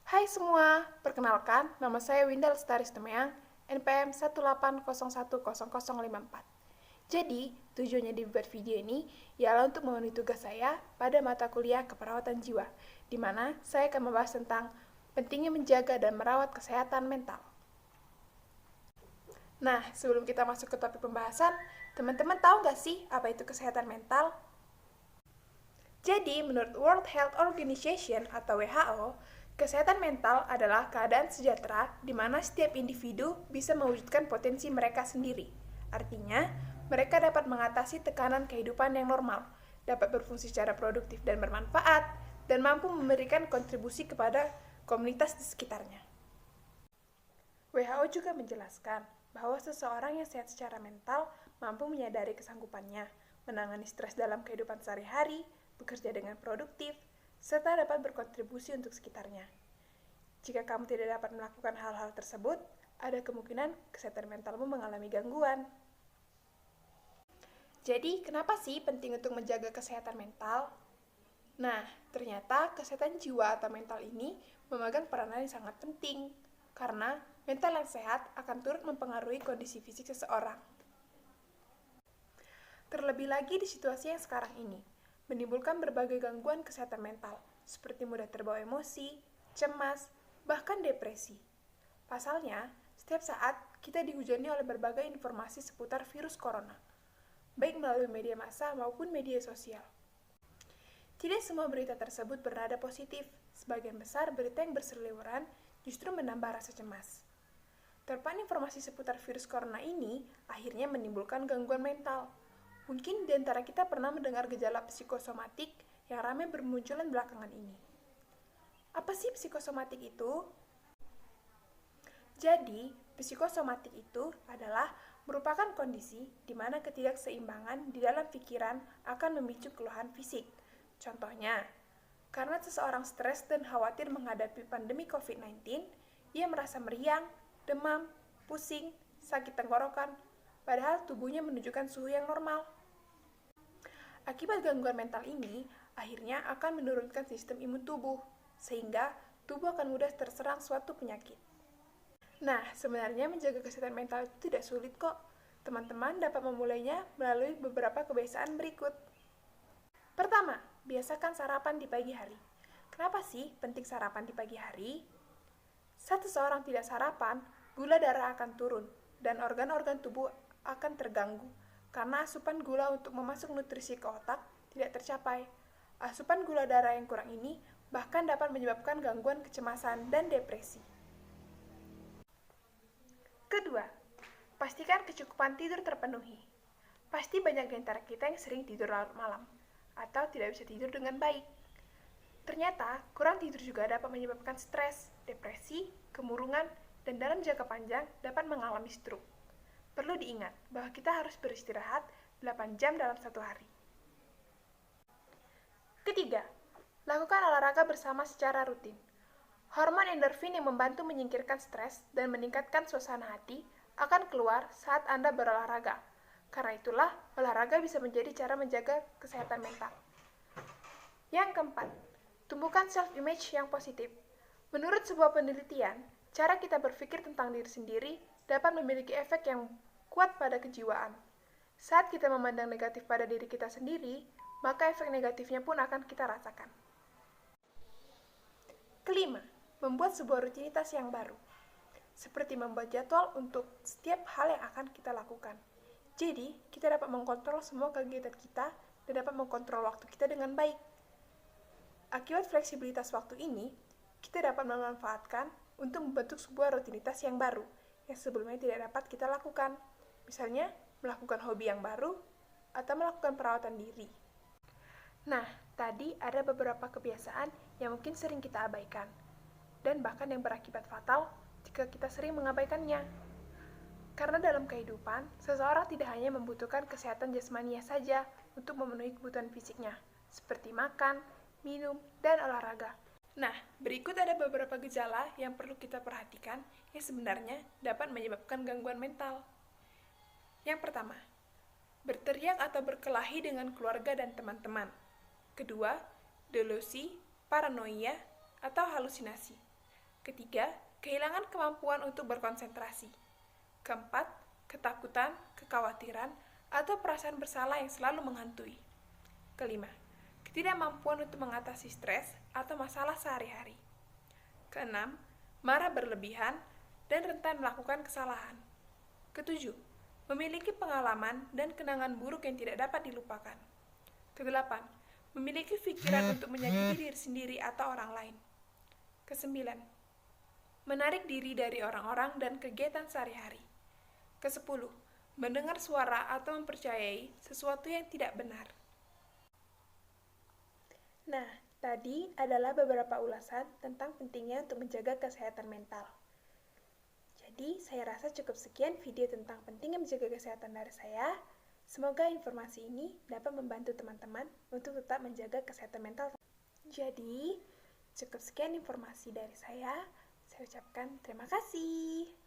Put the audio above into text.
Hai semua, perkenalkan nama saya Winda Lestari Stemeang, NPM 180100054. Jadi, tujuannya dibuat video ini ialah untuk memenuhi tugas saya pada mata kuliah keperawatan jiwa, di mana saya akan membahas tentang pentingnya menjaga dan merawat kesehatan mental. Nah, sebelum kita masuk ke topik pembahasan, teman-teman tahu nggak sih apa itu kesehatan mental? Jadi, menurut World Health Organization atau WHO, kesehatan mental adalah keadaan sejahtera di mana setiap individu bisa mewujudkan potensi mereka sendiri. Artinya, mereka dapat mengatasi tekanan kehidupan yang normal, dapat berfungsi secara produktif dan bermanfaat, dan mampu memberikan kontribusi kepada komunitas di sekitarnya. WHO juga menjelaskan bahwa seseorang yang sehat secara mental mampu menyadari kesanggupannya, menangani stres dalam kehidupan sehari-hari, bekerja dengan produktif, serta dapat berkontribusi untuk sekitarnya. Jika kamu tidak dapat melakukan hal-hal tersebut, ada kemungkinan kesehatan mentalmu mengalami gangguan. Jadi, kenapa sih penting untuk menjaga kesehatan mental? Nah, ternyata kesehatan jiwa atau mental ini memegang peranan yang sangat penting, karena mental yang sehat akan turut mempengaruhi kondisi fisik seseorang. Terlebih lagi di situasi yang sekarang ini, menimbulkan berbagai gangguan kesehatan mental, seperti mudah terbawa emosi, cemas, bahkan depresi. Pasalnya, setiap saat kita dihujani oleh berbagai informasi seputar virus corona, baik melalui media massa maupun media sosial. Tidak semua berita tersebut bernada positif, sebagian besar berita yang berseliweran justru menambah rasa cemas. Terpaan informasi seputar virus corona ini akhirnya menimbulkan gangguan mental. Mungkin di antara kita pernah mendengar gejala psikosomatik yang ramai bermunculan belakangan ini. Apa sih psikosomatik itu? Jadi, psikosomatik itu adalah merupakan kondisi di mana ketidakseimbangan di dalam pikiran akan memicu keluhan fisik. Contohnya, karena seseorang stres dan khawatir menghadapi pandemi COVID-19, ia merasa meriang, demam, pusing, sakit tenggorokan, padahal tubuhnya menunjukkan suhu yang normal. Akibat gangguan mental ini, akhirnya akan menurunkan sistem imun tubuh, sehingga tubuh akan mudah terserang suatu penyakit. Nah, sebenarnya menjaga kesehatan mental itu tidak sulit kok. Teman-teman dapat memulainya melalui beberapa kebiasaan berikut. Pertama, biasakan sarapan di pagi hari. Kenapa sih penting sarapan di pagi hari? Saat seseorang tidak sarapan, gula darah akan turun, dan organ-organ tubuh akan terganggu, karena asupan gula untuk memasuk nutrisi ke otak tidak tercapai. Asupan gula darah yang kurang ini bahkan dapat menyebabkan gangguan kecemasan dan depresi. Kedua, pastikan kecukupan tidur terpenuhi. Pasti banyak di antara kita yang sering tidur larut malam, atau tidak bisa tidur dengan baik. Ternyata, kurang tidur juga dapat menyebabkan stres, depresi, kemurungan, dan dalam jangka panjang dapat mengalami stroke. Perlu diingat bahwa kita harus beristirahat 8 jam dalam satu hari. Ketiga, lakukan olahraga bersama secara rutin. Hormon endorfin yang membantu menyingkirkan stres dan meningkatkan suasana hati akan keluar saat Anda berolahraga. Karena itulah, olahraga bisa menjadi cara menjaga kesehatan mental. Yang keempat, tumbuhkan self-image yang positif. Menurut sebuah penelitian, cara kita berpikir tentang diri sendiri dapat memiliki efek yang kuat pada kejiwaan. Saat kita memandang negatif pada diri kita sendiri, maka efek negatifnya pun akan kita rasakan. Kelima, membuat sebuah rutinitas yang baru. Seperti membuat jadwal untuk setiap hal yang akan kita lakukan. Jadi, kita dapat mengkontrol semua kegiatan kita dan dapat mengkontrol waktu kita dengan baik. Akibat fleksibilitas waktu ini, kita dapat memanfaatkan untuk membentuk sebuah rutinitas yang baru, yang sebelumnya tidak dapat kita lakukan. Misalnya, melakukan hobi yang baru, atau melakukan perawatan diri. Nah, tadi ada beberapa kebiasaan yang mungkin sering kita abaikan, dan bahkan yang berakibat fatal jika kita sering mengabaikannya. Karena dalam kehidupan, seseorang tidak hanya membutuhkan kesehatan jasmaninya saja untuk memenuhi kebutuhan fisiknya, seperti makan, minum, dan olahraga. Nah, berikut ada beberapa gejala yang perlu kita perhatikan yang sebenarnya dapat menyebabkan gangguan mental. Yang pertama, berteriak atau berkelahi dengan keluarga dan teman-teman. Kedua, delusi, paranoia, atau halusinasi. Ketiga, kehilangan kemampuan untuk berkonsentrasi. Keempat, ketakutan, kekhawatiran, atau perasaan bersalah yang selalu menghantui. Kelima, ketidakmampuan untuk mengatasi stres atau masalah sehari-hari. Keenam, marah berlebihan dan rentan melakukan kesalahan. Ketujuh, memiliki pengalaman dan kenangan buruk yang tidak dapat dilupakan. Kedelapan, memiliki pikiran untuk menyakiti diri sendiri atau orang lain. Kesembilan, menarik diri dari orang-orang dan kegiatan sehari-hari. Kesepuluh, mendengar suara atau mempercayai sesuatu yang tidak benar. Nah, tadi adalah beberapa ulasan tentang pentingnya untuk menjaga kesehatan mental. Jadi, saya rasa cukup sekian video tentang pentingnya menjaga kesehatan dari saya. Semoga informasi ini dapat membantu teman-teman untuk tetap menjaga kesehatan mental. Jadi, cukup sekian informasi dari saya. Saya ucapkan terima kasih.